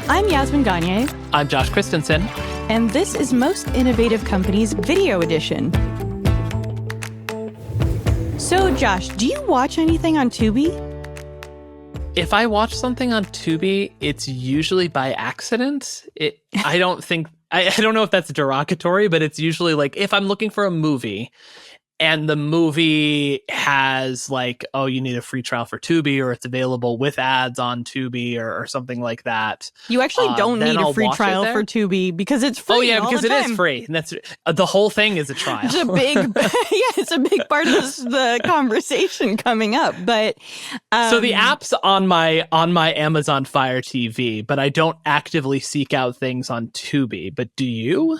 I'm Yasmin Gagne. I'm Josh Christensen. And this is Most Innovative Companies Video Edition. So, Josh, do you watch anything on Tubi? If I watch something on Tubi, it's usually by accident. I don't know if that's derogatory, but it's usually like if I'm looking for a movie and the movie has like, oh, you need a free trial for Tubi, or it's available with ads on Tubi or something like that. You actually don't need a free trial for Tubi because it's free. Oh, yeah, because it is free. And that's the whole thing is a trial. It's a big part of the conversation coming up. But so the app's on my Amazon Fire TV, but I don't actively seek out things on Tubi. But do you?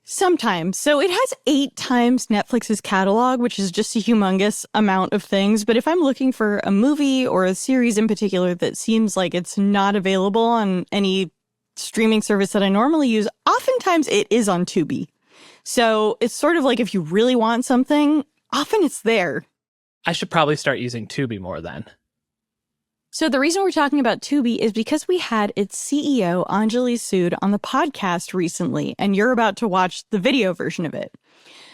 Sometimes. So it has 8 times Netflix's catalog, which is just a humongous amount of things. But if I'm looking for a movie or a series in particular that seems like it's not available on any streaming service that I normally use, oftentimes it is on Tubi. So it's sort of like if you really want something, often it's there. I should probably start using Tubi more then. So the reason we're talking about Tubi is because we had its CEO, Anjali Sud, on the podcast recently, and you're about to watch the video version of it.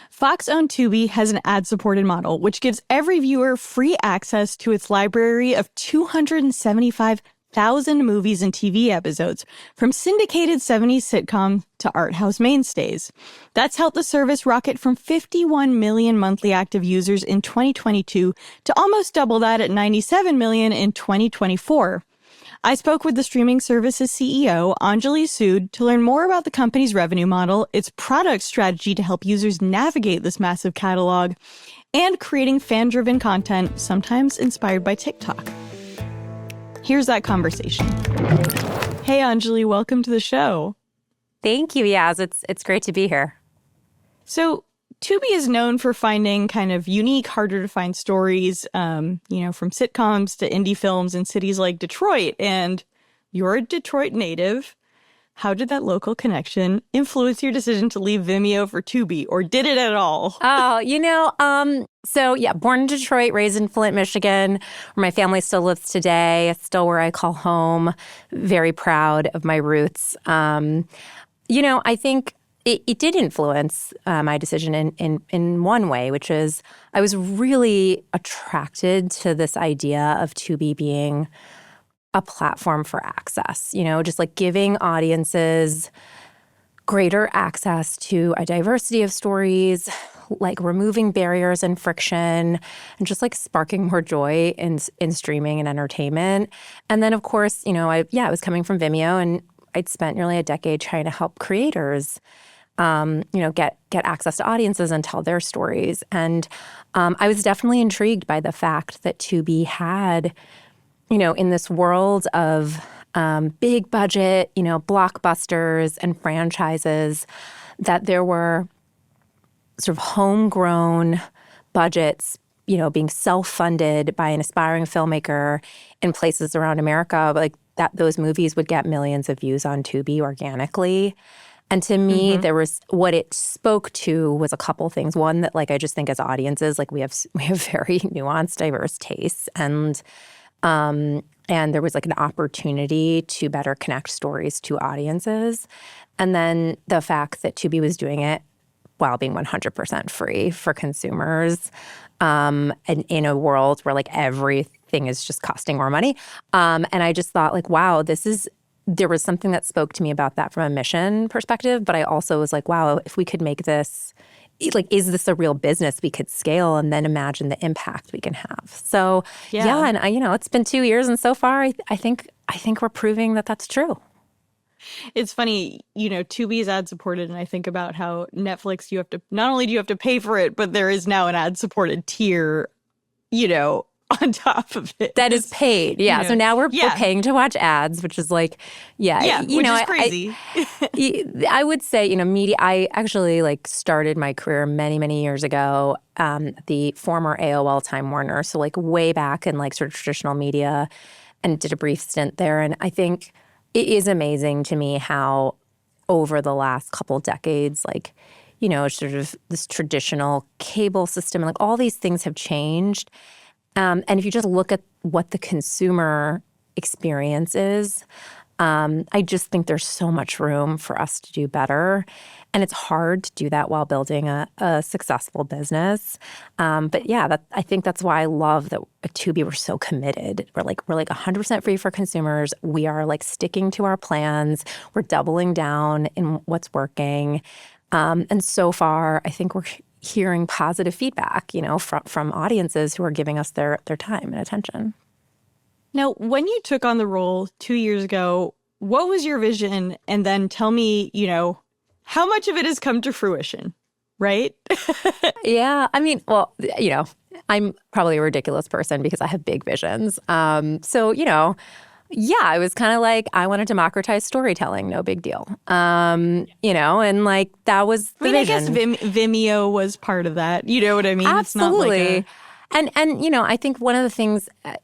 Fox-owned Tubi has an ad-supported model, which gives every viewer free access to its library of 275,000 movies and TV episodes, from syndicated 70s sitcoms to art house mainstays. That's helped the service rocket from 51 million monthly active users in 2022 to almost double that at 97 million in 2024. I spoke with the streaming service's CEO, Anjali Sud, to learn more about the company's revenue model, its product strategy to help users navigate this massive catalog, and creating fan-driven content, sometimes inspired by TikTok. Here's that conversation. Hey, Anjali, welcome to the show. Thank you, Yaz. It's great to be here. So Tubi is known for finding kind of unique, harder to find stories, from sitcoms to indie films in cities like Detroit. And you're a Detroit native. How did that local connection influence your decision to leave Vimeo for Tubi, or did it at all? Born in Detroit, raised in Flint, Michigan, where my family still lives today. It's still where I call home. Very proud of my roots. I think it did influence my decision in one way, which is I was really attracted to this idea of Tubi being a platform for access, just like giving audiences greater access to a diversity of stories, like removing barriers and friction, and just like sparking more joy in streaming and entertainment. And then, of course, I was coming from Vimeo, and I'd spent nearly a decade trying to help creators get access to audiences and tell their stories. And I was definitely intrigued by the fact that Tubi had, in this world of big budget, blockbusters and franchises, that there were sort of homegrown budgets, being self-funded by an aspiring filmmaker in places around America, like that those movies would get millions of views on Tubi organically. And to me, there was what it spoke to was a couple things. One, that like I just think as audiences, like we have very nuanced, diverse tastes, and there was like an opportunity to better connect stories to audiences. And then the fact that Tubi was doing it while being 100% free for consumers, and in a world where like everything is just costing more money. And I just thought like, wow, there was something that spoke to me about that from a mission perspective. But I also was like, wow, if we could make this, like, is this a real business we could scale, and then imagine the impact we can have? So and it's been 2 years, and so far I think we're proving that that's true. It's funny, Tubi is ad supported, and I think about how Netflix, not only do you have to pay for it, but there is now an ad supported tier, on top of it. That is paid. Yeah. So now we're paying to watch ads, which is like, which is crazy. I would say, media, I actually like started my career many, many years ago, the former AOL Time Warner. So like way back in like sort of traditional media, and did a brief stint there. And I think it is amazing to me how over the last couple decades, like, sort of this traditional cable system, like all these things have changed. And if you just look at what the consumer experience is, I just think there's so much room for us to do better. And it's hard to do that while building a successful business. But yeah, I think that's why I love that at Tubi we're so committed. We're like 100% free for consumers. We are like sticking to our plans. We're doubling down in what's working. And so far, I think we're hearing positive feedback, from audiences who are giving us their time and attention. Now, when you took on the role 2 years ago, what was your vision? And then tell me, how much of it has come to fruition, right? Yeah. I mean, well, I'm probably a ridiculous person because I have big visions. Yeah, I was kind of like, I want to democratize storytelling, no big deal. And like that was the vision. I guess Vimeo was part of that. You know what I mean? Absolutely. It's not like And I think one of the things, I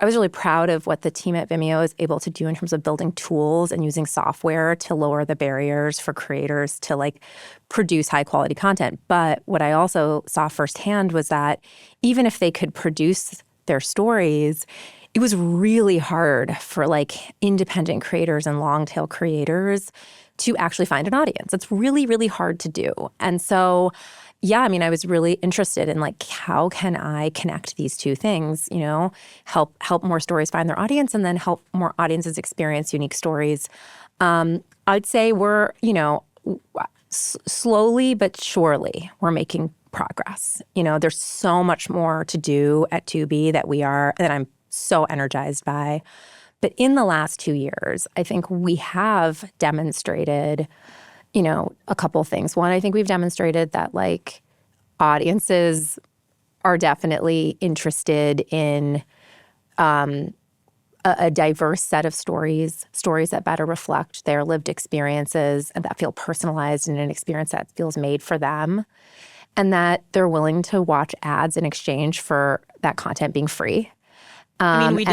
was really proud of what the team at Vimeo is able to do in terms of building tools and using software to lower the barriers for creators to like produce high quality content. But what I also saw firsthand was that even if they could produce their stories, it was really hard for like independent creators and long tail creators to actually find an audience. It's really, really hard to do. And so, yeah, I mean, I was really interested in like, how can I connect these two things, help more stories find their audience and then help more audiences experience unique stories. I'd say we're, slowly but surely we're making progress. There's so much more to do at Tubi that I'm so energized by. But in the last 2 years, I think we have demonstrated, a couple things. One, I think we've demonstrated that like audiences are definitely interested in a diverse set of stories that better reflect their lived experiences and that feel personalized in an experience that feels made for them. And that they're willing to watch ads in exchange for that content being free. we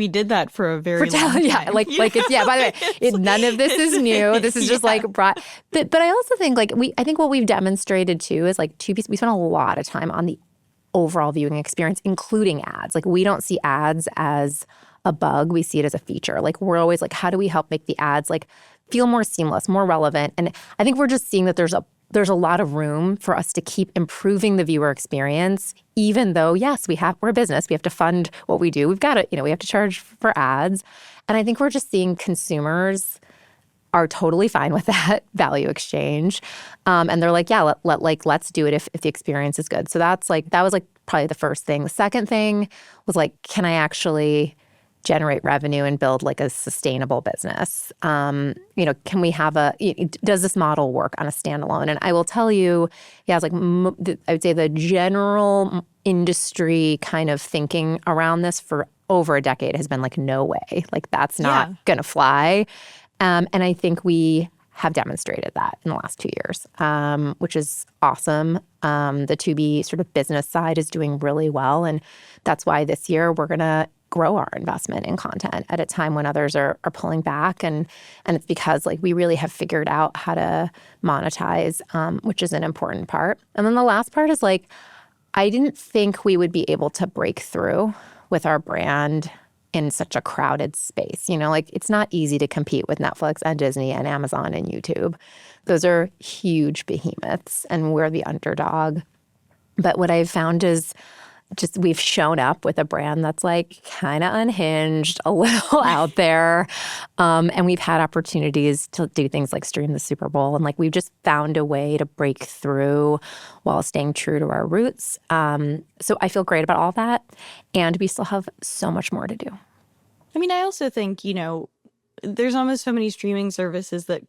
did that for a very long time. Yeah, by the way, none of this is new. This is just like brought. But I also think I think what we've demonstrated too is like Tubi, we spend a lot of time on the overall viewing experience, including ads. Like we don't see ads as a bug. We see it as a feature. Like we're always like, how do we help make the ads like feel more seamless, more relevant? And I think we're just seeing that there's a lot of room for us to keep improving the viewer experience, even though, yes, we're a business. We have to fund what we do. We've got to, we have to charge for ads. And I think we're just seeing consumers are totally fine with that value exchange. And they're like, yeah, let's do it if the experience is good. So that was probably the first thing. The second thing was like, can I actually generate revenue and build like a sustainable business? Can we have does this model work on a standalone? And I will tell you, yeah, it's like I would say the general industry kind of thinking around this for over a decade has been like, no way, like that's not going to fly. And I think we have demonstrated that in the last 2 years, which is awesome. The Tubi sort of business side is doing really well. And that's why this year we're going to grow our investment in content at a time when others are pulling back. And it's because like we really have figured out how to monetize, which is an important part. And then the last part is like, I didn't think we would be able to break through with our brand in such a crowded space. Like it's not easy to compete with Netflix and Disney and Amazon and YouTube. Those are huge behemoths and we're the underdog. But what I've found is just we've shown up with a brand that's like kind of unhinged, a little out there. And we've had opportunities to do things like stream the Super Bowl. And like we've just found a way to break through while staying true to our roots. So I feel great about all that. And we still have so much more to do. I mean, I also think, there's almost so many streaming services that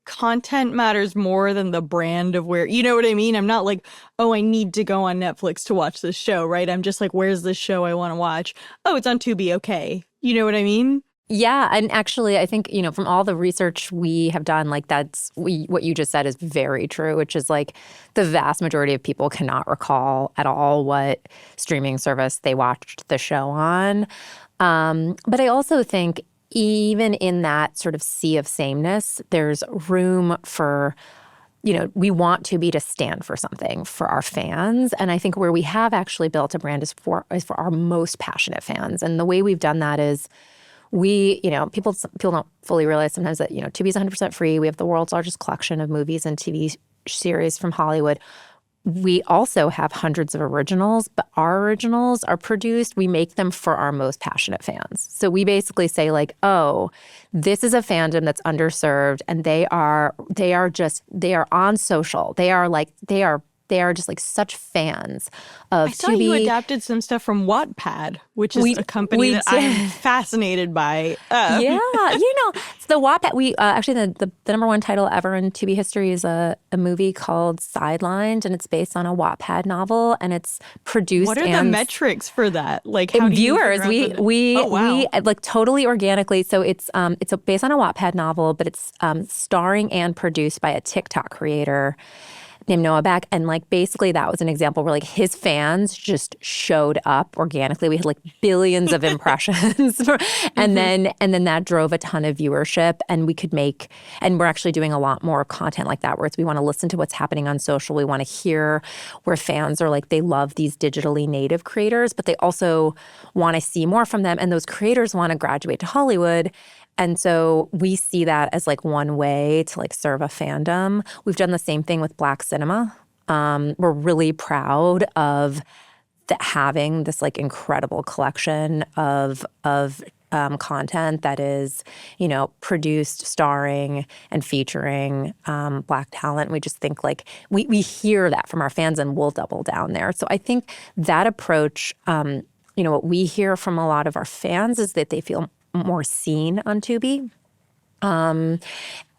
content matters more than the brand of where, you know what I mean? I'm not like, oh, I need to go on Netflix to watch this show, right? I'm just like, where's this show I want to watch? Oh, it's on Tubi. Okay. You know what I mean? Yeah. And actually, I think, from all the research we have done, like what you just said is very true, which is like the vast majority of people cannot recall at all what streaming service they watched the show on. But I also think even in that sort of sea of sameness, there's room for, we want Tubi to stand for something for our fans. And I think where we have actually built a brand is for our most passionate fans. And the way we've done that is people don't fully realize sometimes that, Tubi is 100% free. We have the world's largest collection of movies and TV series from Hollywood. We also have hundreds of originals, but our originals are produced. We make them for our most passionate fans. So we basically say like, oh, this is a fandom that's underserved, and they are on social. They are just like such fans of I saw Tubi. you adapted some stuff from Wattpad, which is a company that I'm fascinated by. Yeah, it's the Wattpad. We actually the number one title ever in Tubi history is a movie called Sidelined, and it's based on a Wattpad novel, and it's produced. What are the metrics for that? Like, how do viewers? We like totally organically. So it's based on a Wattpad novel, but it's starring and produced by a TikTok creator named Noah Beck. And like basically that was an example where like his fans just showed up organically. We had like billions of impressions. And then that drove a ton of viewership, and we could make, and we're actually doing a lot more content like that, where we want to listen to what's happening on social. We want to hear where fans are like, they love these digitally native creators, but they also want to see more from them. And those creators want to graduate to Hollywood. And so we see that as like one way to like serve a fandom. We've done the same thing with Black cinema. We're really proud of having this like incredible collection of content that is, produced, starring, and featuring Black talent. We just think like we hear that from our fans, and we'll double down there. So I think that approach, what we hear from a lot of our fans is that they feel more seen on Tubi. And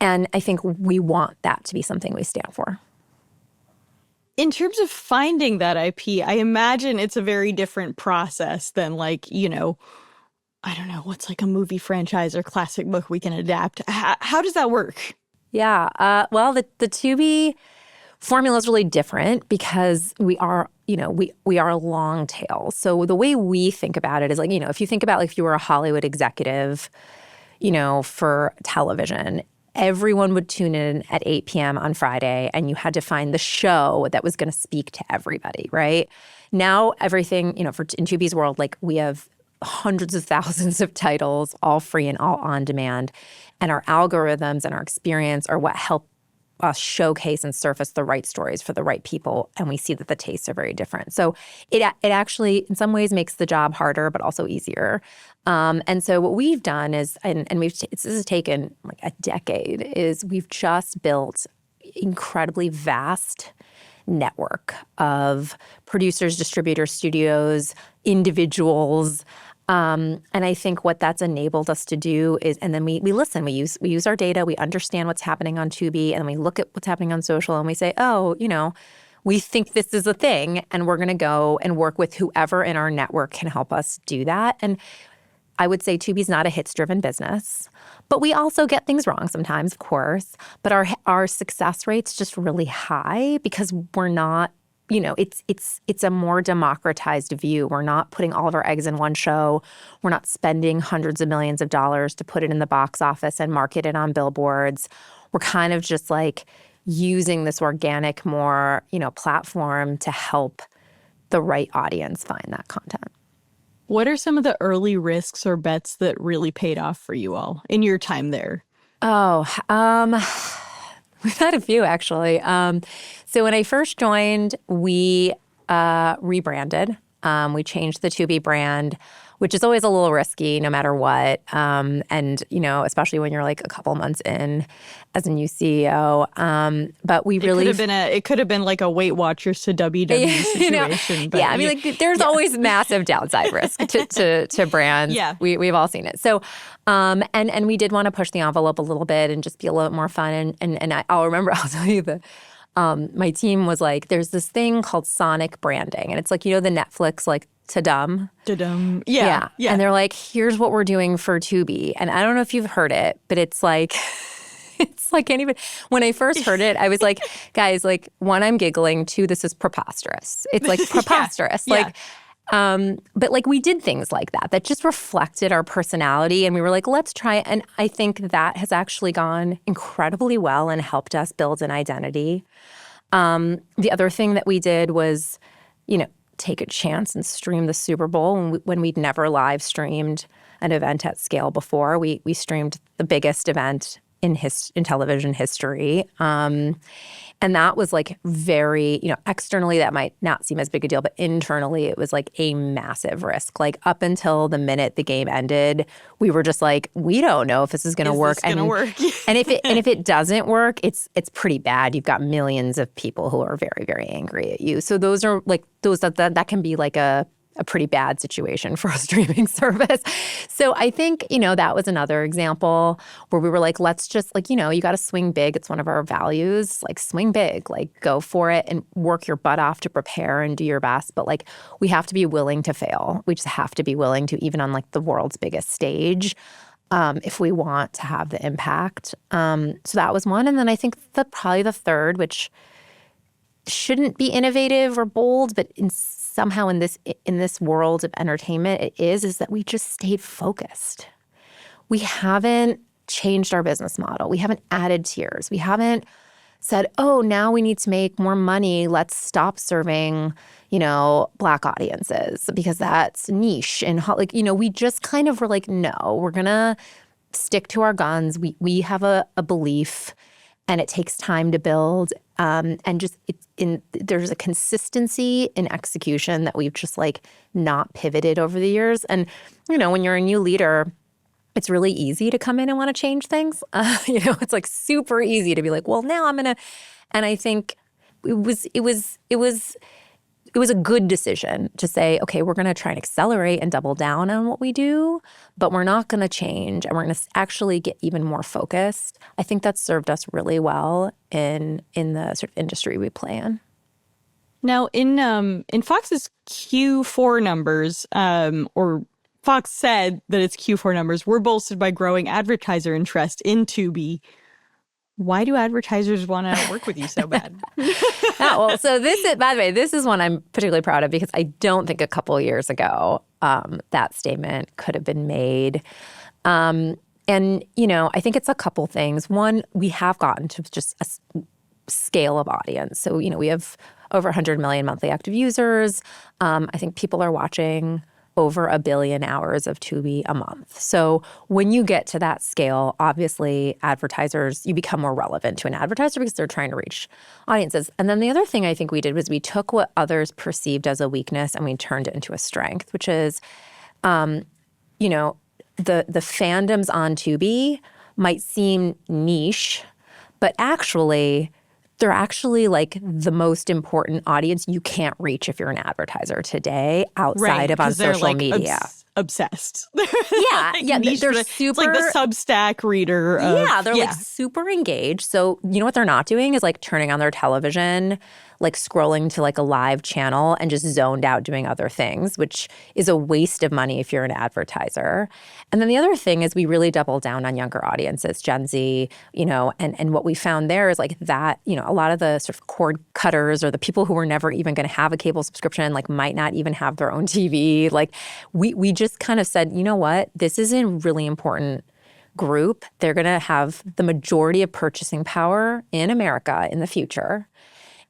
I think we want that to be something we stand for. In terms of finding that IP, I imagine it's a very different process than like, I don't know, what's like a movie franchise or classic book we can adapt. How does that work? Yeah. Well, the Tubi formula is really different because we are a long tail. So the way we think about it is like, if you think about like if you were a Hollywood executive, for television, everyone would tune in at 8 p.m. on Friday, and you had to find the show that was going to speak to everybody, right? Now everything, in Tubi's world, like we have hundreds of thousands of titles, all free and all on demand. And our algorithms and our experience are what help us showcase and surface the right stories for the right people, and we see that the tastes are very different. So it actually, in some ways, makes the job harder, but also easier. And so what we've done is, and this has taken like a decade, is we've just built incredibly vast network of producers, distributors, studios, individuals. And I think what that's enabled us to do is, and then we listen, we use our data, we understand what's happening on Tubi, and then we look at what's happening on social, and we say, oh, we think this is a thing, and we're going to go and work with whoever in our network can help us do that. And I would say Tubi's not a hits-driven business, but we also get things wrong sometimes, of course. But our success rate's just really high because we're not, it's a more democratized view. We're not putting all of our eggs in one show. We're not spending hundreds of millions of dollars to put it in the box office and market it on billboards. We're kind of just like using this organic, more, platform to help the right audience find that content. What are some of the early risks or bets that really paid off for you all in your time there? We've had a few, actually. So when I first joined, we rebranded. We changed the Tubi brand, which is always a little risky no matter what. And, especially when you're like a couple months in as a new CEO. But we really— It could have been like a Weight Watchers to WW situation. But yeah, I mean, like there's always massive downside risk to brands. Yeah. We've all seen it. So, and we did want to push the envelope a little bit and just be a little bit more fun. And I'll tell you that my team was like, there's this thing called sonic branding. And it's like, the Netflix, like, ta-dum. Ta-dum. Yeah. And they're like, here's what we're doing for Tubi. And I don't know if you've heard it, but it's like, it's like anybody. When I first heard it, I was like, guys, like, one, I'm giggling. Two, this is preposterous. It's like preposterous. Yeah. But like we did things like that just reflected our personality, and we were like, let's try it. And I think that has actually gone incredibly well and helped us build an identity. The other thing that we did was, take a chance and stream the Super Bowl when we'd never live streamed an event at scale before. We streamed the biggest event in television history. And that was like very, externally that might not seem as big a deal, but internally it was like a massive risk. Like up until the minute the game ended, we were just like, we don't know if this is going to work. Going to work? and if it doesn't work, it's pretty bad. You've got millions of people who are very, very angry at you. So those are like that can be like a pretty bad situation for a streaming service. So I think, that was another example where we were like, let's just like, you got to swing big. It's one of our values, like swing big, like go for it and work your butt off to prepare and do your best. But like, we have to be willing to fail. We just have to be willing to, even on like the world's biggest stage, if we want to have the impact. So that was one. And then I think probably the third, which shouldn't be innovative or bold, but somehow in this world of entertainment, it is that we just stayed focused. We haven't changed our business model. We haven't added tiers. We haven't said, oh, now we need to make more money. Let's stop serving, Black audiences because that's niche. And we just kind of were like, no, we're going to stick to our guns. We have a belief, and it takes time to build. And just there's a consistency in execution that we've just like not pivoted over the years. And, when you're a new leader, it's really easy to come in and want to change things. It's like super easy to be like, well, now I'm going to, and I think it was a good decision to say, okay, we're going to try and accelerate and double down on what we do, but we're not going to change, and we're going to actually get even more focused. I think that's served us really well in the sort of industry we play in. Now, in Fox's Q4 numbers, or Fox said that its Q4 numbers were bolstered by growing advertiser interest in Tubi. Why do advertisers want to work with you so bad? So by the way, this is one I'm particularly proud of because I don't think a couple of years ago that statement could have been made. And, I think it's a couple things. One, we have gotten to just a scale of audience. So, we have over 100 million monthly active users. I think people are watching over 1 billion hours of Tubi a month. So when you get to that scale, obviously advertisers, you become more relevant to an advertiser because they're trying to reach audiences. And then the other thing I think we did was we took what others perceived as a weakness and we turned it into a strength, which is, the fandoms on Tubi might seem niche, but actually they're actually like the most important audience you can't reach if you're an advertiser today outside of on social media. Obsessed. Yeah, yeah. They're super. It's like the Substack reader. They're like super engaged. So what they're not doing is like turning on their television, like scrolling to like a live channel and just zoned out doing other things, which is a waste of money if you're an advertiser. And then the other thing is we really double down on younger audiences, Gen Z, and what we found there is like that, a lot of the sort of cord cutters or the people who were never even going to have a cable subscription, like might not even have their own TV. Like we just kind of said, you know what, this is a really important group. They're going to have the majority of purchasing power in America in the future.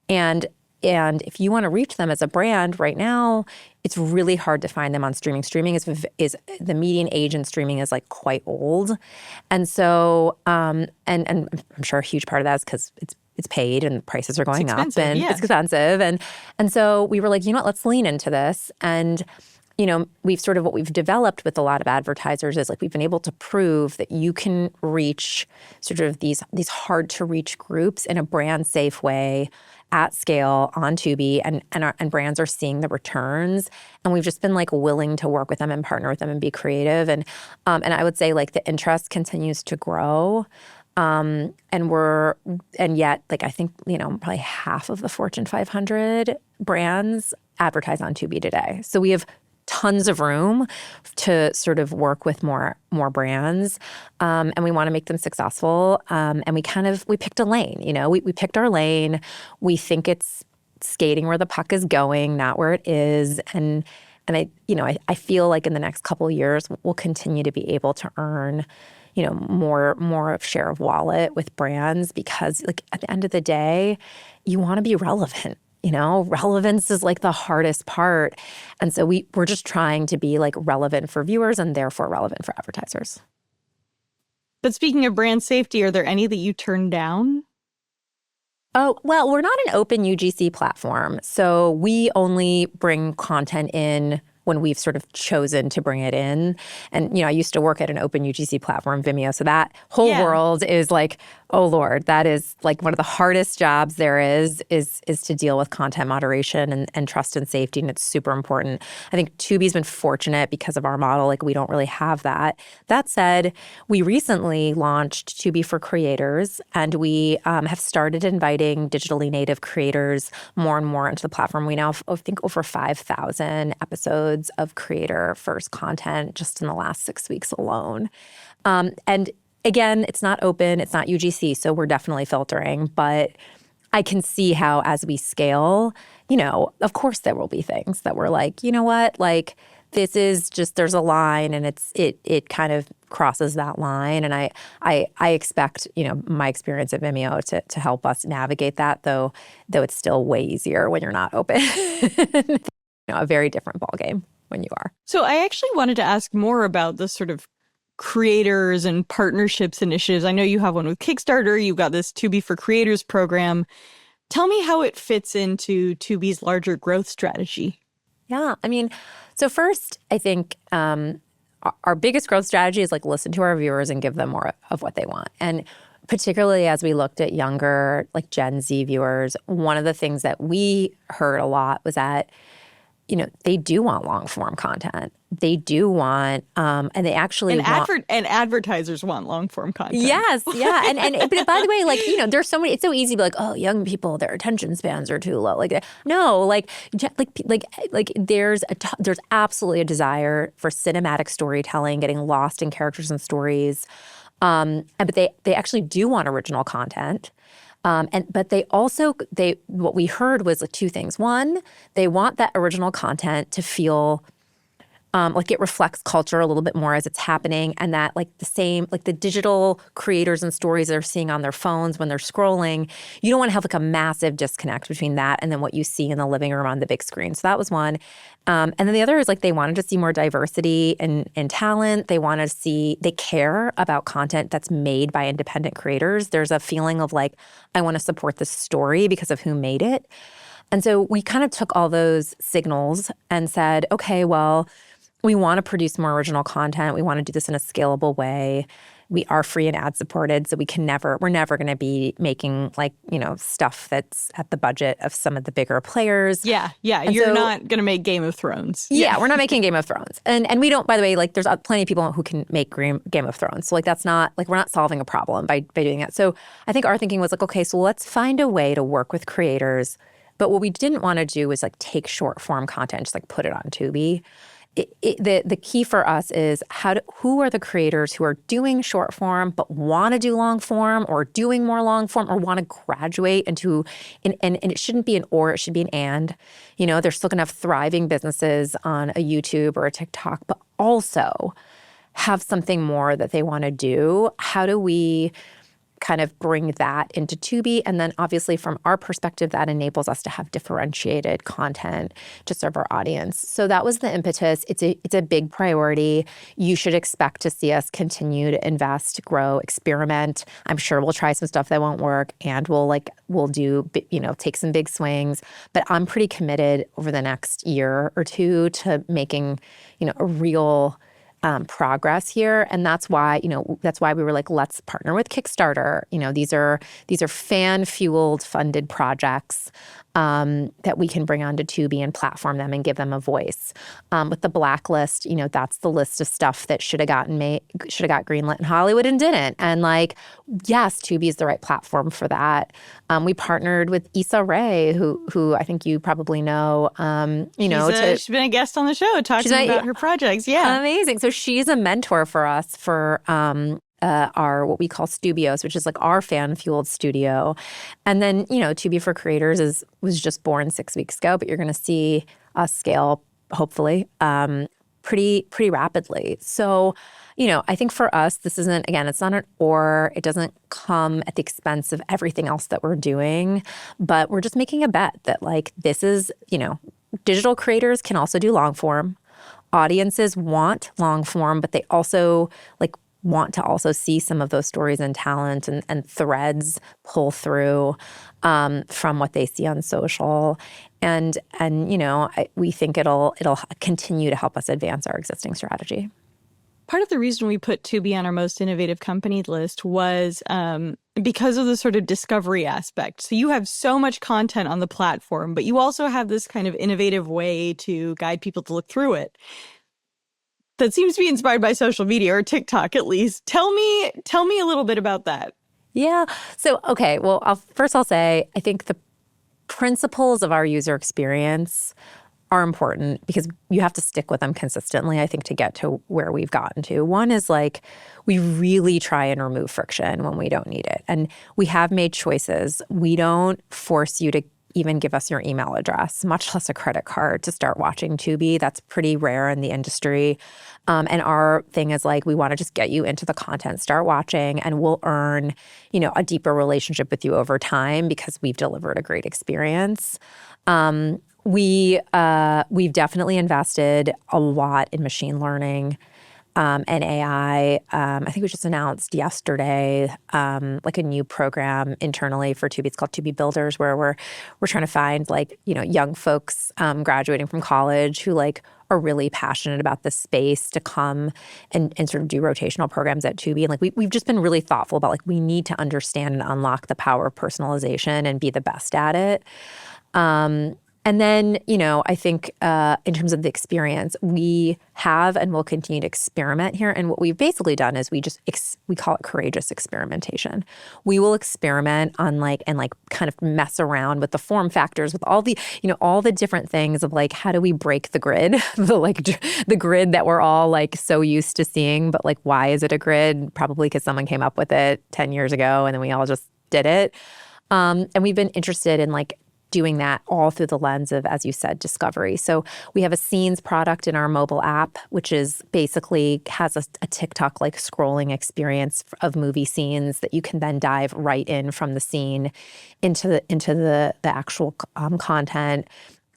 And if you want to reach them as a brand right now, it's really hard to find them on streaming. Streaming is the median age in streaming is like quite old. And so, and I'm sure a huge part of that is because it's paid and prices are going up and it's expensive. And so we were like, you know what, let's lean into this. And what we've developed with a lot of advertisers is like we've been able to prove that you can reach sort of these hard to reach groups in a brand safe way at scale on Tubi, and brands are seeing the returns. And we've just been like willing to work with them and partner with them and be creative. And I would say like the interest continues to grow. And yet like I think, probably half of the Fortune 500 brands advertise on Tubi today. So we have tons of room to sort of work with more brands, and we want to make them successful. And we picked a lane. We picked our lane. We think it's skating where the puck is going, not where it is. And I feel like in the next couple of years we'll continue to be able to earn more of share of wallet with brands because like at the end of the day, you want to be relevant. relevance is like the hardest part. And so we're just trying to be like relevant for viewers and therefore relevant for advertisers. But speaking of brand safety, are there any that you turned down? Oh, well, we're not an open UGC platform. So we only bring content in when we've sort of chosen to bring it in. And, I used to work at an open UGC platform, Vimeo. So that whole world is like, oh, Lord, that is like one of the hardest jobs there is to deal with content moderation and trust and safety. And it's super important. I think Tubi's been fortunate because of our model. Like, we don't really have that. That said, we recently launched Tubi for Creators, and we have started inviting digitally native creators more and more into the platform. We now have, I think, over 5,000 episodes of creator-first content just in the last 6 weeks alone. And again, it's not open, it's not UGC, so we're definitely filtering. But I can see how as we scale, of course there will be things that we're like, you know what, like this is just, there's a line and it kind of crosses that line. And I expect, my experience at Vimeo to help us navigate that, though it's still way easier when you're not open. A very different ballgame when you are. So I actually wanted to ask more about the sort of creators and partnerships initiatives. I know you have one with Kickstarter. You've got this Tubi for Creators program. Tell me how it fits into Tubi's larger growth strategy. Yeah, so first, I think our biggest growth strategy is like listen to our viewers and give them more of what they want. And particularly as we looked at younger, like Gen Z viewers, one of the things that we heard a lot was that they do want long form content. They do want, and they actually want. And advertisers want long form content. Yes, yeah, but by the way, there's so many. It's so easy to be like, oh, young people, their attention spans are too low. Like, no, like there's absolutely a desire for cinematic storytelling, getting lost in characters and stories, but they actually do want original content. But what we heard was like two things. One, they want that original content to feel like it reflects culture a little bit more as it's happening, and that like the digital creators and stories they're seeing on their phones when they're scrolling, you don't want to have like a massive disconnect between that and then what you see in the living room on the big screen. So that was one. And then the other is like they wanted to see more diversity in talent. They care about content that's made by independent creators. There's a feeling of like, I want to support this story because of who made it. And so we kind of took all those signals and said, okay, well, we want to produce more original content. We want to do this in a scalable way. We are free and ad supported, so we're never going to be making stuff that's at the budget of some of the bigger players. Yeah. And you're not going to make Game of Thrones. Yeah, we're not making Game of Thrones. And we don't, by the way, like there's plenty of people who can make Game of Thrones. So like that's not, like we're not solving a problem by doing that. So I think our thinking was like, okay, so let's find a way to work with creators. But what we didn't want to do was like take short form content, just like put it on Tubi. The key for us is who are the creators who are doing short form but want to do long form or doing more long form or want to graduate into and it shouldn't be an or, it should be an and. They're still going to have thriving businesses on a YouTube or a TikTok, but also have something more that they want to do. How do we kind of bring that into Tubi? And then obviously from our perspective, that enables us to have differentiated content to serve our audience. So that was the impetus. It's a big priority. You should expect to see us continue to invest, grow, experiment. I'm sure we'll try some stuff that won't work, and we'll do, take some big swings. But I'm pretty committed over the next year or two to making, a real progress here. And that's why we were like, let's partner with Kickstarter. These are fan-fueled funded projects that we can bring onto Tubi and platform them and give them a voice. With the blacklist, that's the list of stuff that should have got greenlit in Hollywood and didn't. And yes, Tubi is the right platform for that. We partnered with Issa Rae, who I think you probably know. She's been a guest on the show talking about her projects. Yeah, amazing. So she's a mentor for us for our what we call Studios, which is like our fan-fueled studio. And then, Tubi for Creators was just born 6 weeks ago, but you're going to see us scale, hopefully, pretty rapidly. So, I think for us, this isn't, again, it's not an or, it doesn't come at the expense of everything else that we're doing, but we're just making a bet that like this is, digital creators can also do long form. Audiences want long form, but they also like want to also see some of those stories and talent and threads pull through from what they see on social. And we think it'll continue to help us advance our existing strategy. Part of the reason we put Tubi on our most innovative company list was because of the sort of discovery aspect. So you have so much content on the platform, but you also have this kind of innovative way to guide people to look through it that seems to be inspired by social media, or TikTok at least. Tell me a little bit about that. Yeah. So, okay. Well, I'll say I think the principles of our user experience are important because you have to stick with them consistently, I think, to get to where we've gotten to. One is like we really try and remove friction when we don't need it. And we have made choices. We don't force you to even give us your email address, much less a credit card, to start watching Tubi. That's pretty rare in the industry. And our thing is like, we want to just get you into the content, start watching, and we'll earn, a deeper relationship with you over time because we've delivered a great experience. We've definitely invested a lot in machine learning and AI. I think we just announced yesterday like a new program internally for Tubi. It's called Tubi Builders, where we're trying to find like young folks graduating from college who like are really passionate about this space to come and sort of do rotational programs at Tubi. And like we've just been really thoughtful about like we need to understand and unlock the power of personalization and be the best at it. And then, I think in terms of the experience, we have and will continue to experiment here. And what we've basically done is we call it courageous experimentation. We will experiment on and kind of mess around with the form factors, with all the, all the different things of like, how do we break the grid, the grid that we're all like so used to seeing, but like, why is it a grid? Probably because someone came up with it 10 years ago and then we all just did it. And we've been interested in like doing that all through the lens of, as you said, discovery. So we have a scenes product in our mobile app, which is basically has a TikTok-like scrolling experience of movie scenes that you can then dive right in from the scene into the actual content.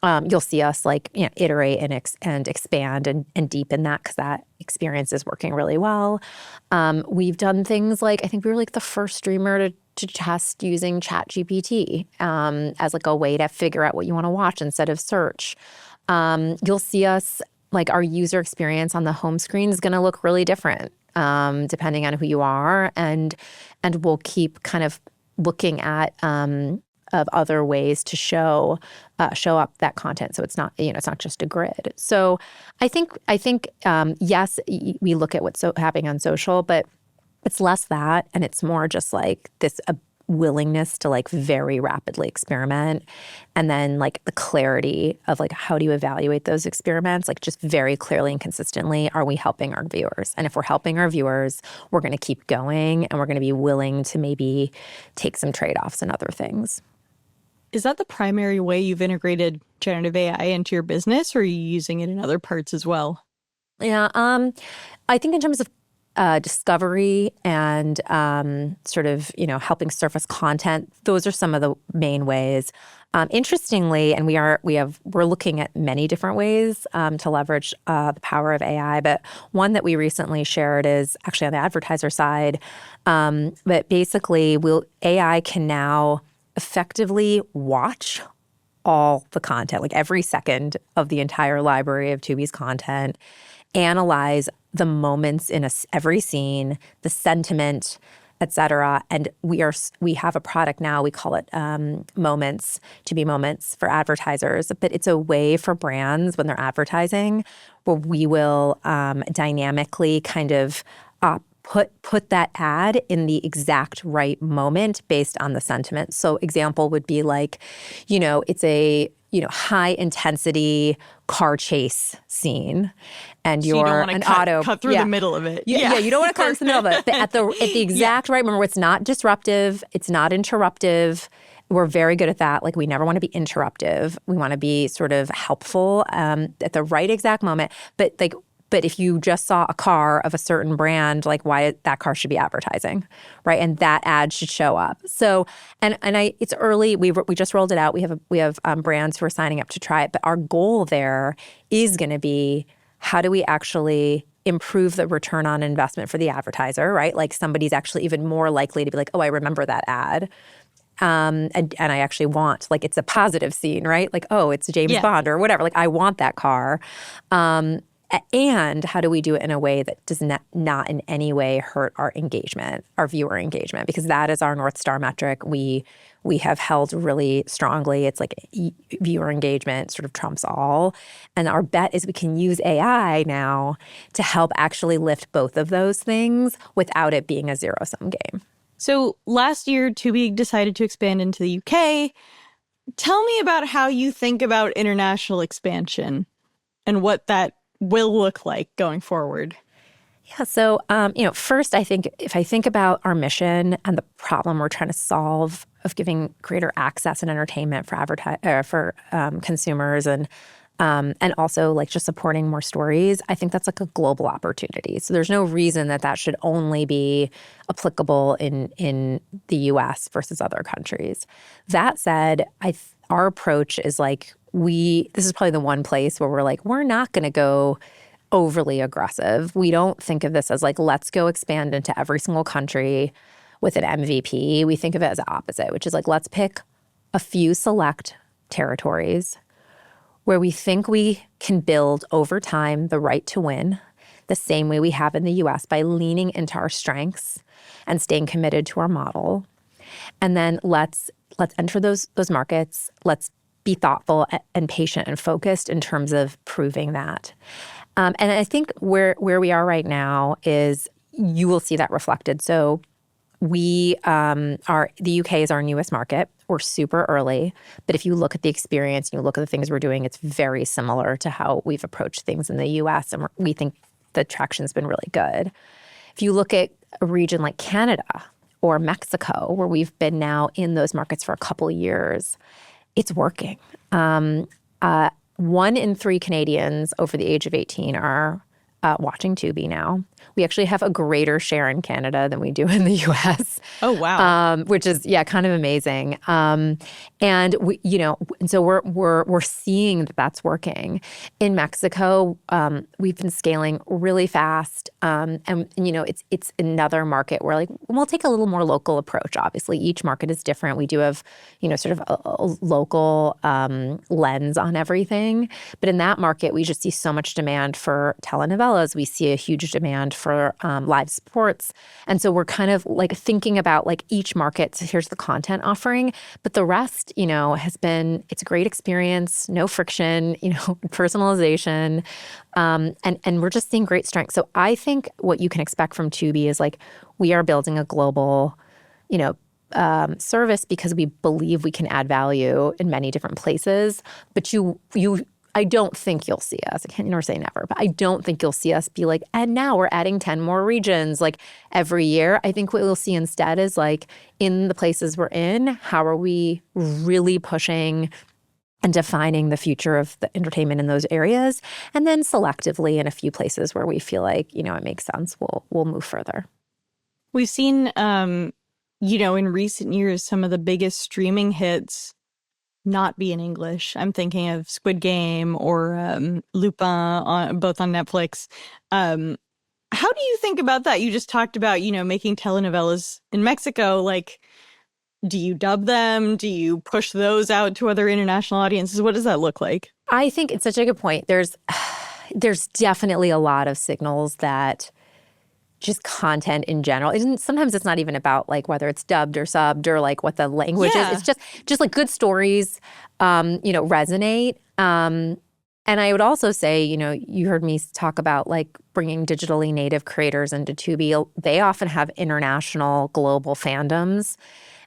You'll see us iterate and expand and deepen that because that experience is working really well. We've done things like, I think we were like the first streamer to test using ChatGPT as like a way to figure out what you want to watch instead of search. You'll see us, like our user experience on the home screen is going to look really different depending on who you are. And we'll keep kind of looking at of other ways to show up that content. So it's not, it's not just a grid. So I think yes, we look at what's happening on social, but it's less that, and it's more just like this willingness to like very rapidly experiment, and then like the clarity of like how do you evaluate those experiments, like just very clearly and consistently, are we helping our viewers? And if we're helping our viewers, we're going to keep going, and we're going to be willing to maybe take some trade-offs and other things. Is that the primary way you've integrated generative AI into your business, or are you using it in other parts as well? Yeah, I think in terms of discovery and sort of, helping surface content, those are some of the main ways. Interestingly, and we're looking at many different ways to leverage the power of AI, but one that we recently shared is actually on the advertiser side. But basically, AI can now effectively watch all the content, like every second of the entire library of Tubi's content, analyze the moments in every scene, the sentiment, et cetera. And we have a product now, we call it Moments, Tubi Moments for advertisers. But it's a way for brands when they're advertising where we will dynamically kind of put that ad in the exact right moment based on the sentiment. So example would be like, it's a high intensity car chase scene, and you don't want to cut through the middle of it. Yeah, you don't want to cut through the middle of it. But at the exact right moment, where it's not disruptive, it's not interruptive. We're very good at that. Like we never want to be interruptive. We want to be sort of helpful at the right exact moment. But like But if you just saw a car of a certain brand, like why that car should be advertising, right? And that ad should show up. So, it's early. We just rolled it out. We have brands who are signing up to try it. But our goal there is going to be, how do we actually improve the return on investment for the advertiser, right? Like somebody's actually even more likely to be like, oh, I remember that ad. And I actually want, like, it's a positive scene, right? Like, oh, it's James Bond or whatever. Like, I want that car. And how do we do it in a way that does not in any way hurt our engagement, our viewer engagement? Because that is our North Star metric. We have held really strongly. It's like viewer engagement sort of trumps all. And our bet is we can use AI now to help actually lift both of those things without it being a zero-sum game. So last year, Tubi decided to expand into the UK. Tell me about how you think about international expansion and what that will look like going forward. Yeah. So, first, I think if I think about our mission and the problem we're trying to solve of giving greater access and entertainment for consumers and also like just supporting more stories, I think that's like a global opportunity. So there's no reason that should only be applicable in the U.S. versus other countries. That said, our approach is like this is probably the one place where we're like, we're not going to go overly aggressive. We don't think of this as like, let's go expand into every single country with an MVP. We think of it as the opposite, which is like, let's pick a few select territories where we think we can build over time the right to win, the same way we have in the U.S. by leaning into our strengths and staying committed to our model. And then let's enter those markets. Let's be thoughtful and patient and focused in terms of proving that. And I think where we are right now is you will see that reflected. So the UK is our newest market. We're super early, but if you look at the experience and you look at the things we're doing, it's very similar to how we've approached things in the US, and we think the traction's been really good. If you look at a region like Canada or Mexico, where we've been now in those markets for a couple of years, it's working. 1 in 3 Canadians over the age of 18 are watching Tubi now. We actually have a greater share in Canada than we do in the U.S. Oh, wow. Which is, kind of amazing. And so we're seeing that that's working. In Mexico, we've been scaling really fast. And it's another market where like we'll take a little more local approach. Obviously, each market is different. We do have, sort of a local lens on everything. But in that market, we just see so much demand for telenovelas. We see a huge demand for live sports. And so we're kind of like thinking about like each market. So here's the content offering. But the rest, has been, it's a great experience, no friction, personalization. And we're just seeing great strength. So I think what you can expect from Tubi is like, we are building a global, service because we believe we can add value in many different places. But I don't think you'll see us, I can't never say never, but I don't think you'll see us be like, and now we're adding 10 more regions like every year. I think what we'll see instead is like in the places we're in, how are we really pushing and defining the future of the entertainment in those areas? And then selectively in a few places where we feel like, it makes sense, we'll move further. We've seen, in recent years, some of the biggest streaming hits not be in English. I'm thinking of Squid Game or Lupin, both on Netflix. How do you think about that? You just talked about, making telenovelas in Mexico. Like, do you dub them? Do you push those out to other international audiences? What does that look like? I think it's such a good point. There's definitely a lot of signals that just content in general. Sometimes it's not even about like whether it's dubbed or subbed or like what the language is. It's just like good stories, resonate. And I would also say, you heard me talk about like bringing digitally native creators into Tubi. They often have international, global fandoms.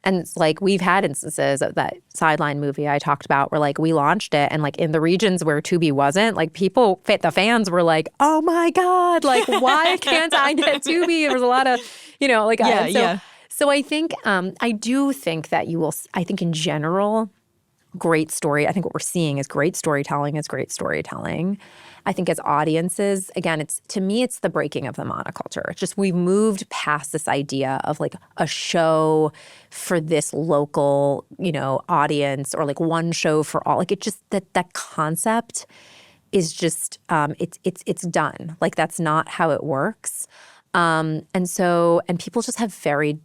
And it's like we've had instances of that Sideline movie I talked about where like we launched it and like in the regions where Tubi wasn't, like the fans were like, oh my God, like why can't I get Tubi? There was a lot of, So I think, I do think that I think in general, great story. I think what we're seeing is great storytelling is great storytelling. I think as audiences, again, to me, it's the breaking of the monoculture. It's just we've moved past this idea of like a show for this local, audience, or like one show for all. Like it just that concept is just it's done. Like that's not how it works. And people just have very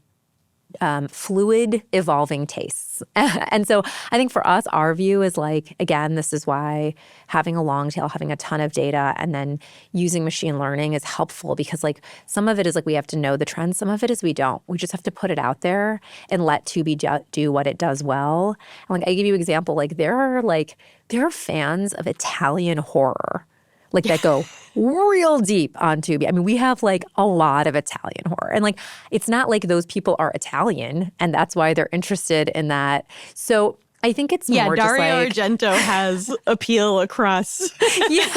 fluid, evolving tastes. And so I think for us, our view is like, again, this is why having a long tail, having a ton of data, and then using machine learning is helpful, because like some of it is like we have to know the trends. Some of it is we don't. We just have to put it out there and let Tubi do what it does well. And like I give you an example, like there are fans of Italian horror like that go real deep on Tubi. I mean, we have like a lot of Italian horror. And like, it's not like those people are Italian and that's why they're interested in that. So I think it's more just like— Dario Argento has appeal across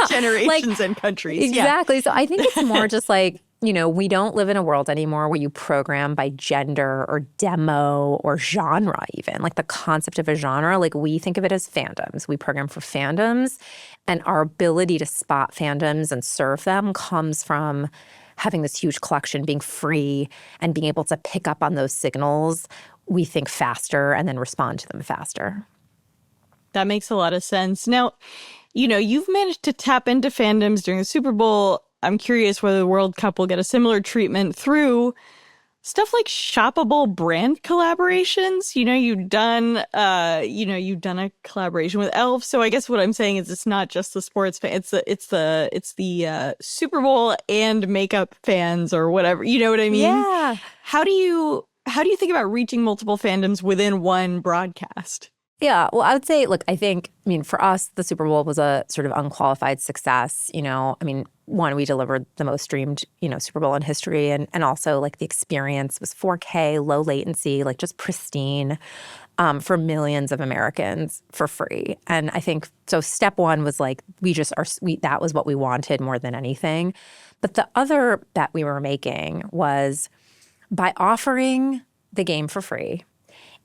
generations and countries. Exactly. So I think it's more just like, we don't live in a world anymore where you program by gender or demo or genre even. Like the concept of a genre, like we think of it as fandoms. We program for fandoms, and our ability to spot fandoms and serve them comes from having this huge collection, being free, and being able to pick up on those signals, we think, faster and then respond to them faster. That makes a lot of sense. Now, you've managed to tap into fandoms during the Super Bowl. I'm curious whether the World Cup will get a similar treatment through stuff like shoppable brand collaborations. You've done a collaboration with Elf. So I guess what I'm saying is it's not just the sports fan. It's the Super Bowl and makeup fans or whatever. You know what I mean? Yeah. How do you think about reaching multiple fandoms within one broadcast? Yeah, well, I would say, look, for us, the Super Bowl was a sort of unqualified success. One, we delivered the most streamed, Super Bowl in history. And also, like, the experience was 4K, low latency, like, just pristine for millions of Americans for free. And I think, so step one was, like, that was what we wanted more than anything. But the other bet we were making was by offering the game for free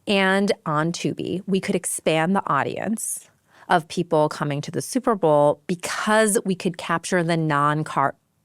and on Tubi, we could expand the audience of people coming to the Super Bowl because we could capture the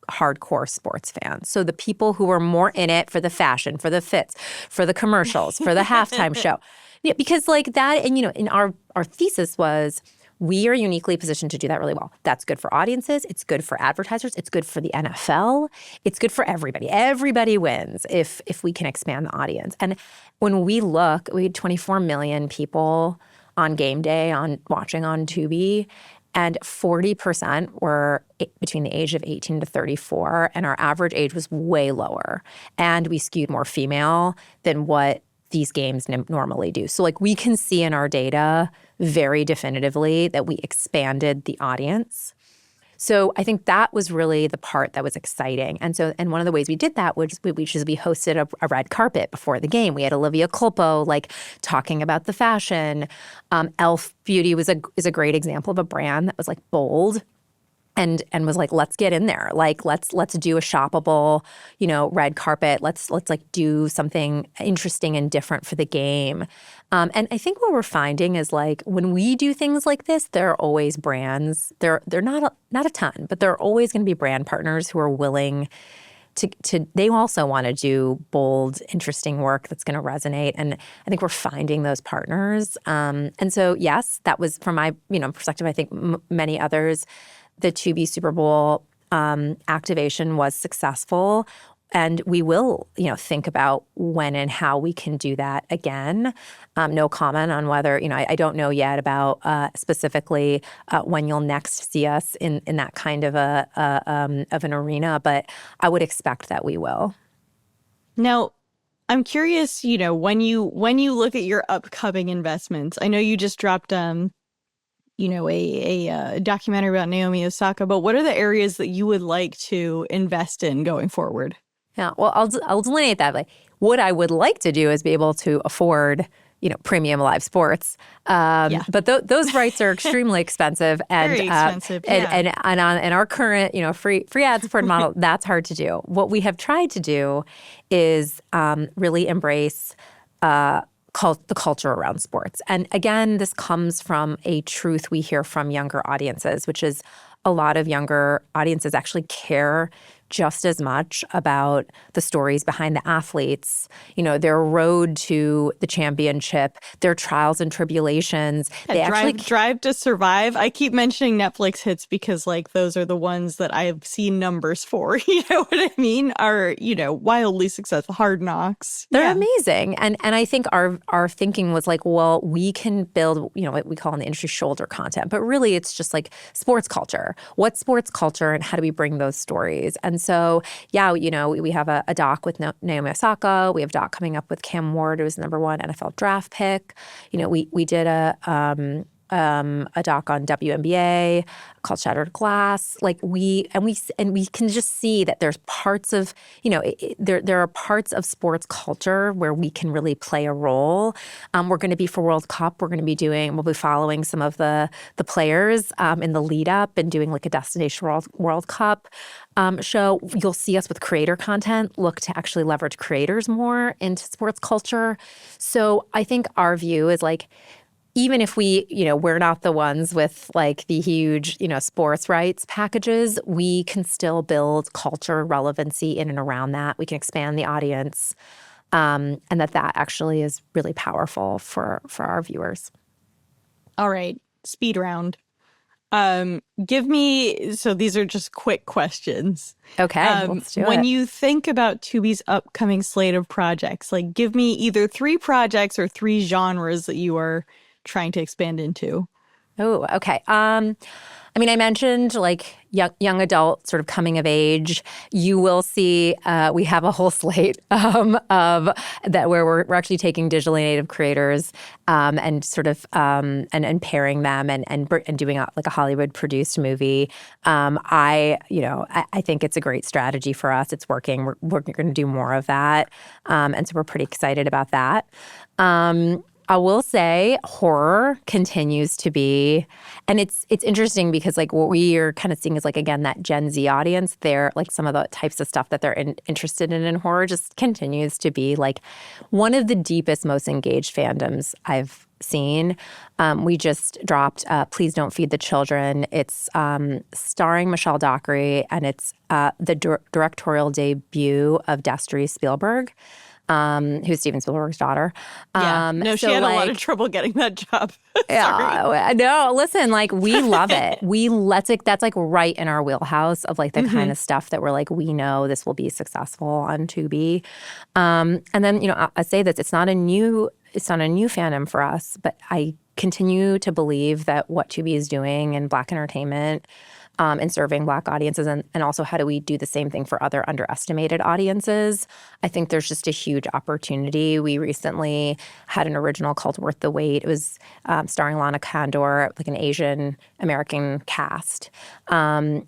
hardcore sports fans. So the people who were more in it for the fashion, for the fits, for the commercials, for the halftime show. Yeah, because like that, and in our thesis was we are uniquely positioned to do that really well. That's good for audiences. It's good for advertisers. It's good for the NFL. It's good for everybody. Everybody wins if we can expand the audience. And when we look, we had 24 million people on game day watching on Tubi, and 40% were between the age of 18 to 34, and our average age was way lower. And we skewed more female than what these games normally do. So like we can see in our data very definitively that we expanded the audience. So I think that was really the part that was exciting. And one of the ways we did that was we hosted a red carpet before the game. We had Olivia Culpo like talking about the fashion. Elf Beauty is a great example of a brand that was like bold and was like, let's get in there. Like let's do a shoppable, red carpet. Let's like do something interesting and different for the game. And I think what we're finding is like when we do things like this, there are always brands. They're not a ton, but there are always going to be brand partners who are willing to they also want to do bold, interesting work that's going to resonate. And I think we're finding those partners. And so, yes, that was from my perspective. I think many others, the Tubi Super Bowl activation was successful. And we will, think about when and how we can do that again. No comment on whether, I don't know yet about specifically when you'll next see us in that kind of an arena, but I would expect that we will. Now, I'm curious, when you look at your upcoming investments, I know you just dropped a documentary about Naomi Osaka, but what are the areas that you would like to invest in going forward? Yeah, well, I'll delineate that. Like, what I would like to do is be able to afford, premium live sports. But those rights are extremely expensive, and very expensive. And on our current, free ad support model, that's hard to do. What we have tried to do is really embrace the culture around sports. And again, this comes from a truth we hear from younger audiences, which is a lot of younger audiences actually care just as much about the stories behind the athletes, their road to the championship, their trials and tribulations. Yeah, they actually Drive to Survive. I keep mentioning Netflix hits because those are the ones that I've seen numbers for. You know what I mean? Are wildly successful. Hard Knocks. They're amazing. And I think our thinking was well, we can build, what we call in the industry shoulder content. But really, it's just sports culture. What's sports culture and how do we bring those stories? And so, yeah, we have a doc with Naomi Osaka. We have a doc coming up with Cam Ward, who was the #1 NFL draft pick. We did a doc on WNBA called Shattered Glass. We can just see that there's parts of, there are parts of sports culture where we can really play a role. We're going to be for World Cup. We'll be following some of the players in the lead up and doing a destination World Cup show. You'll see us with creator content, look to actually leverage creators more into sports culture. So I think our view is even if we're not the ones with the huge, sports rights packages, we can still build culture relevancy in and around that. We can expand the audience, and that actually is really powerful for our viewers. All right, speed round. Give me, so these are just quick questions. Okay, let's do it. When you think about Tubi's upcoming slate of projects, give me either 3 projects or 3 genres that you are trying to expand into. Oh, okay. I mentioned young adult sort of coming of age. You will see we have a whole slate of that where we're actually taking digitally native creators and sort of and pairing them and doing a Hollywood produced movie. I think it's a great strategy for us. It's working. We're going to do more of that, and so we're pretty excited about that. I will say horror continues to be, and it's interesting because what we are kind of seeing is again that Gen Z audience. They're some of the types of stuff that they're interested in horror just continues to be one of the deepest, most engaged fandoms I've seen. We just dropped Please Don't Feed the Children. It's starring Michelle Dockery, and it's the directorial debut of Destry Spielberg. Who's Steven Spielberg's daughter. Yeah. No, she had a lot of trouble getting that job. Yeah. No, listen, we love it. That's right in our wheelhouse of the kind of stuff that we're we know this will be successful on Tubi. And then, I say this, it's not a new fandom for us, but I continue to believe that what Tubi is doing in Black entertainment and serving Black audiences, and also how do we do the same thing for other underestimated audiences. I think there's just a huge opportunity. We recently had an original called Worth the Wait. It was starring Lana Condor, an Asian American cast. And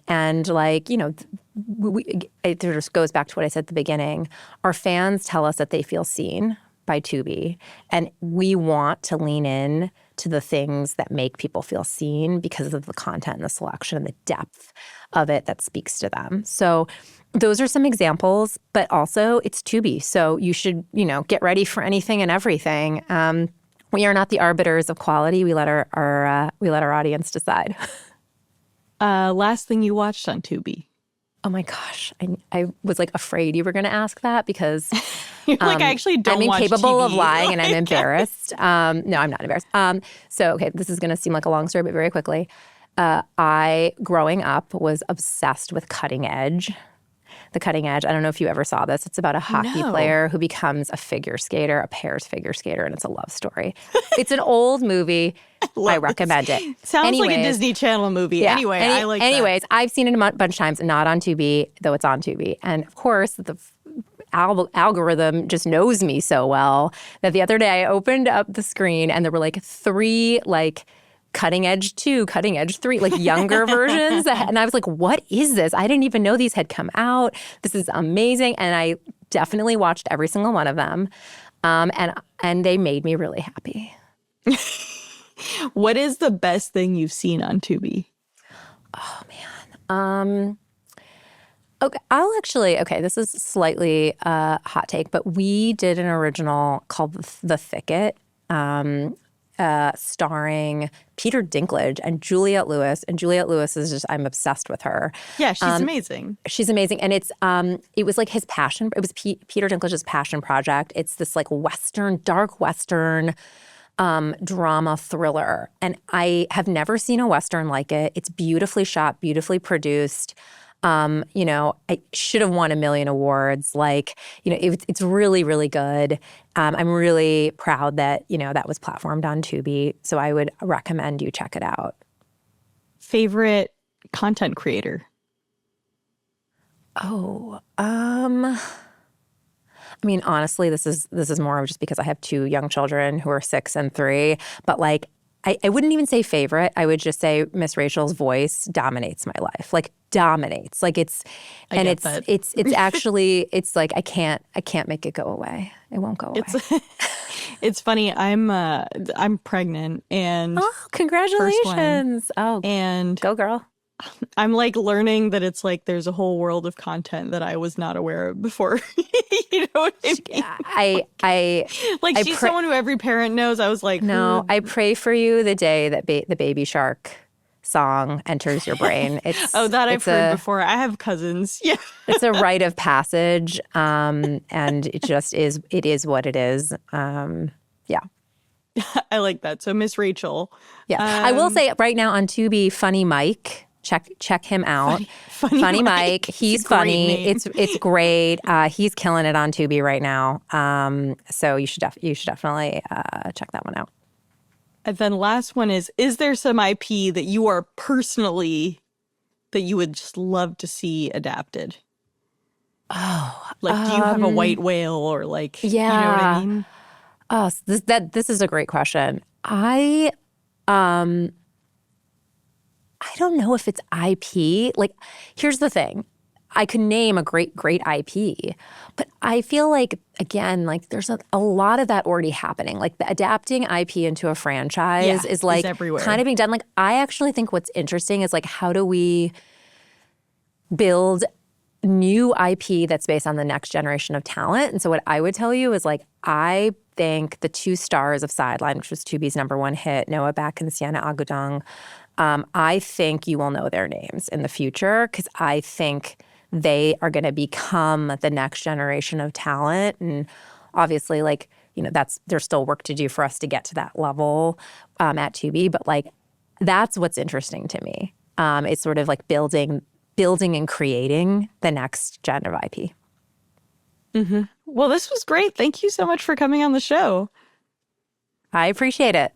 it just goes back to what I said at the beginning. Our fans tell us that they feel seen by Tubi, and we want to lean in to the things that make people feel seen because of the content and the selection and the depth of it that speaks to them. So those are some examples, but also it's Tubi. So you should, get ready for anything and everything. We are not the arbiters of quality. We let our audience decide. Last thing you watched on Tubi? Oh my gosh. I was afraid you were going to ask that because You're I actually don't I'm incapable watch TV. of lying and I'm embarrassed. No, I'm not embarrassed. So, okay, this is going to seem like a long story, but very quickly. I, growing up, was obsessed with Cutting Edge. The Cutting Edge. I don't know if you ever saw this. It's about a hockey player who becomes a figure skater, a pairs figure skater, and it's a love story. It's an old movie. I recommend it. Sounds like a Disney Channel movie. Yeah. Anyway, I like that. I've seen it a bunch of times, not on Tubi, though it's on Tubi. And of course, the algorithm just knows me so well that the other day I opened up the screen and there were 3 Cutting Edge 2, Cutting Edge 3, younger versions. And I was like, what is this? I didn't even know these had come out. This is amazing. And I definitely watched every single one of them. And they made me really happy. What is the best thing you've seen on Tubi? Oh, man. Okay, this is slightly hot take, but we did an original called The Thicket. starring Peter Dinklage and Juliette Lewis. And Juliette Lewis is just, I'm obsessed with her. Yeah, she's amazing. She's amazing. And it was like his passion. It was Peter Dinklage's passion project. It's this like Western, dark Western drama thriller. And I have never seen a Western like it. It's beautifully shot, beautifully produced. I should have won a million awards. Like, it's really, really good. I'm really proud that, that was platformed on Tubi. So I would recommend you check it out. Favorite content creator? Oh, I mean, honestly, this is more of just because I have two young children who are 6 and 3. But like, I wouldn't even say favorite. I would just say Miss Rachel's voice dominates my life. Like dominates. Like it's actually it's like I can't make it go away. It won't go away. It's funny. I'm pregnant and congratulations. Oh, and go girl. I'm like learning that it's like there's a whole world of content that I was not aware of before. You know what I mean? She's someone who every parent knows. I was like, no, I pray for you the day that the Baby Shark song enters your brain. I've heard before. I have cousins. Yeah, it's a rite of passage, and it just is. It is what it is. Yeah. I like that. So Miss Rachel. Yeah, I will say right now on Tubi, Funny Mike. Check him out. Funny Mike. He's funny. It's great. He's killing it on Tubi right now. So you should definitely check that one out. And then last one is there some IP that you are personally that you would just love to see adapted? Oh, like do you have a white whale or like you know what I mean? Oh, this is a great question. I don't know if it's IP. Like, here's the thing. I could name a great IP, but I feel like, again, like there's a lot of that already happening. Like the adapting IP into a franchise is like kind of being done. Like I actually think what's interesting is like how do we build new IP that's based on the next generation of talent? And so what I would tell you is like I think the 2 stars of Sideline, which was Tubi's #1 hit, Noah Beck and Sienna Agudong, I think you will know their names in the future because I think they are going to become the next generation of talent. And obviously, like, there's still work to do for us to get to that level at Tubi. But like, that's what's interesting to me. It's sort of like building and creating the next gen of IP. Mm-hmm. Well, this was great. Thank you so much for coming on the show. I appreciate it.